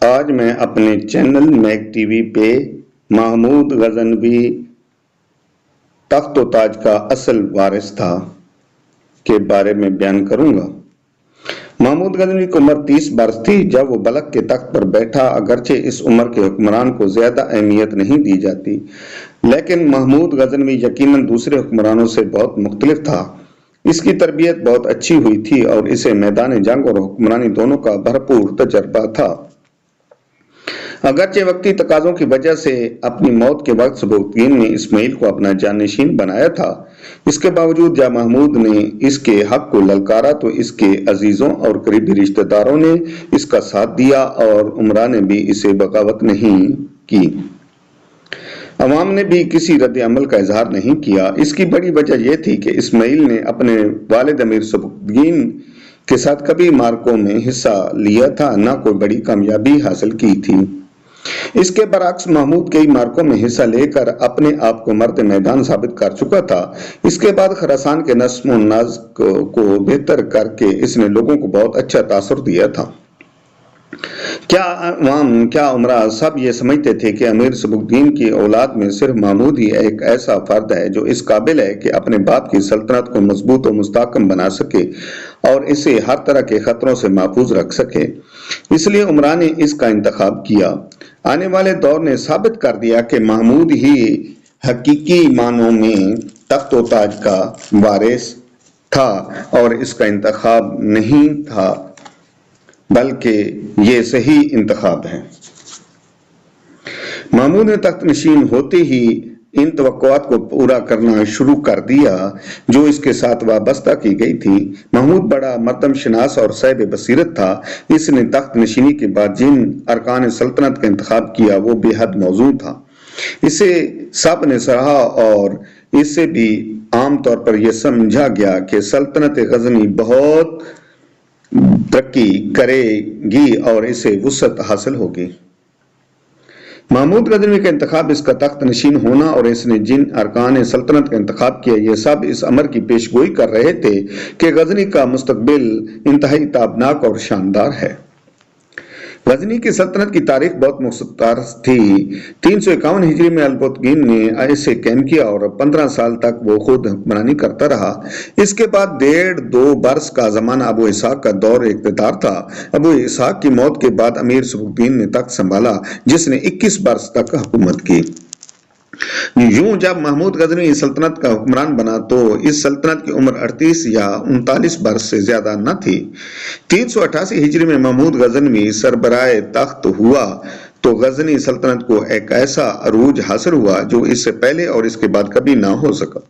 آج میں اپنے چینل میک ٹی وی پہ محمود غزنوی تخت و تاج کا اصل وارث تھا کے بارے میں بیان کروں گا۔ محمود غزنوی کی عمر 30 برس تھی جب وہ بلخ کے تخت پر بیٹھا۔ اگرچہ اس عمر کے حکمران کو زیادہ اہمیت نہیں دی جاتی، لیکن محمود غزنوی یقیناً دوسرے حکمرانوں سے بہت مختلف تھا۔ اس کی تربیت بہت اچھی ہوئی تھی اور اسے میدان جنگ اور حکمرانی دونوں کا بھرپور تجربہ تھا۔ اگرچہ وقتی تقاضوں کی وجہ سے اپنی موت کے وقت سبکتگین نے اسماعیل کو اپنا جانشین بنایا تھا، اس کے باوجود جب محمود نے اس کے حق کو للکارا تو اس کے عزیزوں اور قریبی رشتہ داروں نے اس کا ساتھ دیا اور امراء نے بھی اسے بغاوت نہیں کی۔ عوام نے بھی کسی رد عمل کا اظہار نہیں کیا۔ اس کی بڑی وجہ یہ تھی کہ اسماعیل نے اپنے والد امیر سبکتگین کے ساتھ کبھی مارکوں میں حصہ لیا تھا، نہ کوئی بڑی کامیابی حاصل کی تھی۔ اس کے برعکس محمود کئی مارکوں میں حصہ لے کر اپنے آپ کو مرد میدان ثابت کر چکا تھا۔ اس کے بعد خراسان کے نظم و نسق کو بہتر کر کے اس نے لوگوں کو بہت اچھا تاثر دیا تھا۔ کیا عوام، کیا امراء سب یہ سمجھتے تھے کہ امیر سبکتگین کی اولاد میں صرف محمود ہی ایک ایسا فرد ہے جو اس قابل ہے کہ اپنے باپ کی سلطنت کو مضبوط و مستحکم بنا سکے اور اسے ہر طرح کے خطروں سے محفوظ رکھ سکے؟ اس لیے امراء نے اس کا انتخاب کیا۔ آنے والے دور نے ثابت کر دیا کہ محمود ہی حقیقی معنوں میں تخت و تاج کا وارث تھا اور اس کا انتخاب نہیں تھا، بلکہ یہ صحیح انتخاب ہے۔ محمود نے تخت نشین ہوتے ہی ان توقعات کو پورا کرنا شروع کر دیا جو اس کے ساتھ وابستہ کی گئی تھی۔ محمود بڑا مردم شناس اور صاحب بصیرت تھا۔ اس نے تخت نشینی کے بعد جن ارکان سلطنت کا انتخاب کیا وہ بے حد موزوں تھا۔ اسے سب نے سراہا اور اس سے بھی عام طور پر یہ سمجھا گیا کہ سلطنت غزنی بہت ترقی کرے گی اور اسے وسعت حاصل ہوگی۔ محمود غزنوی کا انتخاب، اس کا تخت نشین ہونا اور اس نے جن ارکان سلطنت کا انتخاب کیا، یہ سب اس امر کی پیش گوئی کر رہے تھے کہ غزنی کا مستقبل انتہائی تابناک اور شاندار ہے۔ غزنی کی سلطنت کی تاریخ بہت مختصر تھی۔ 351 ہجری میں البتگین نے اسے قائم کیا اور 15 سال تک وہ خود حکمرانی کرتا رہا۔ اس کے بعد 1.5-2 برس کا زمانہ ابو اسحاق کا دور اقتدار تھا۔ ابو اسحاق کی موت کے بعد امیر سبکتگین نے تخت سنبھالا جس نے 21 برس تک حکومت کی۔ یوں جب محمود غزنوی سلطنت کا حکمران بنا تو اس سلطنت کی عمر 38 یا 39 برس سے زیادہ نہ تھی۔ 388 ہجری میں محمود غزنوی سربراہ تخت ہوا تو غزنی سلطنت کو ایک ایسا عروج حاصل ہوا جو اس سے پہلے اور اس کے بعد کبھی نہ ہو سکا۔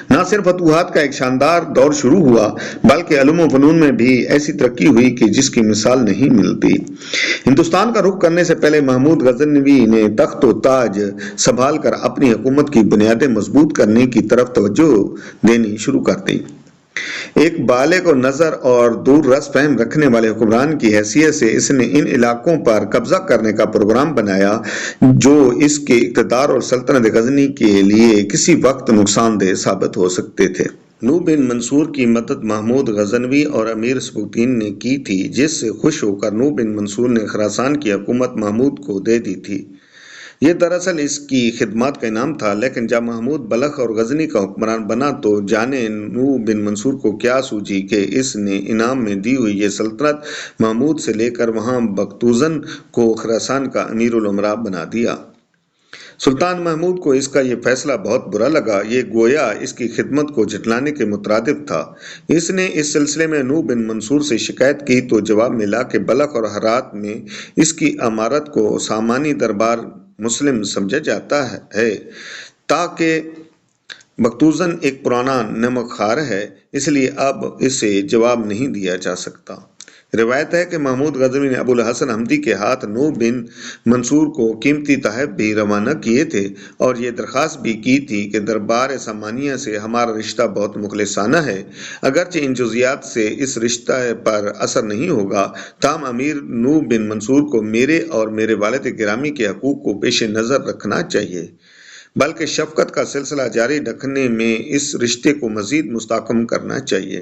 نہ صرف فتوحات کا ایک شاندار دور شروع ہوا بلکہ علوم و فنون میں بھی ایسی ترقی ہوئی کہ جس کی مثال نہیں ملتی۔ ہندوستان کا رخ کرنے سے پہلے محمود غزنوی نے تخت و تاج سنبھال کر اپنی حکومت کی بنیادیں مضبوط کرنے کی طرف توجہ دینی شروع کر دی۔ ایک بالغ و نظر اور دور رس فہم رکھنے والے حکمران کی حیثیت سے اس نے ان علاقوں پر قبضہ کرنے کا پروگرام بنایا جو اس کے اقتدار اور سلطنت غزنی کے لیے کسی وقت نقصان دہ ثابت ہو سکتے تھے۔ نو بن منصور کی مدد محمود غزنوی اور امیر سبکتگین نے کی تھی، جس سے خوش ہو کر نو بن منصور نے خراسان کی حکومت محمود کو دے دی تھی۔ یہ دراصل اس کی خدمات کا انعام تھا، لیکن جب محمود بلخ اور غزنی کا حکمران بنا تو جانے نو بن منصور کو کیا سوجی کہ اس نے انعام میں دی ہوئی یہ سلطنت محمود سے لے کر وہاں بختوزن کو خراسان کا امیر الامراء بنا دیا۔ سلطان محمود کو اس کا یہ فیصلہ بہت برا لگا۔ یہ گویا اس کی خدمت کو جھٹلانے کے مترادف تھا۔ اس نے اس سلسلے میں نو بن منصور سے شکایت کی تو جواب ملا کہ بلخ اور ہرات میں اس کی امارت کو سامانی دربار مسلم سمجھا جاتا ہے، تاکہ بختوزن ایک پرانا نمک خوار ہے، اس لیے اب اسے جواب نہیں دیا جا سکتا۔ روایت ہے کہ محمود غزنوی نے ابو الحسن حمدی کے ہاتھ نو بن منصور کو قیمتی تحائف بھی روانہ کیے تھے اور یہ درخواست بھی کی تھی کہ دربار سامانیہ سے ہمارا رشتہ بہت مخلصانہ ہے، اگرچہ ان جزیات سے اس رشتہ پر اثر نہیں ہوگا، تاہم امیر نو بن منصور کو میرے اور میرے والد گرامی کے حقوق کو پیش نظر رکھنا چاہیے، بلکہ شفقت کا سلسلہ جاری رکھنے میں اس رشتے کو مزید مستحکم کرنا چاہیے۔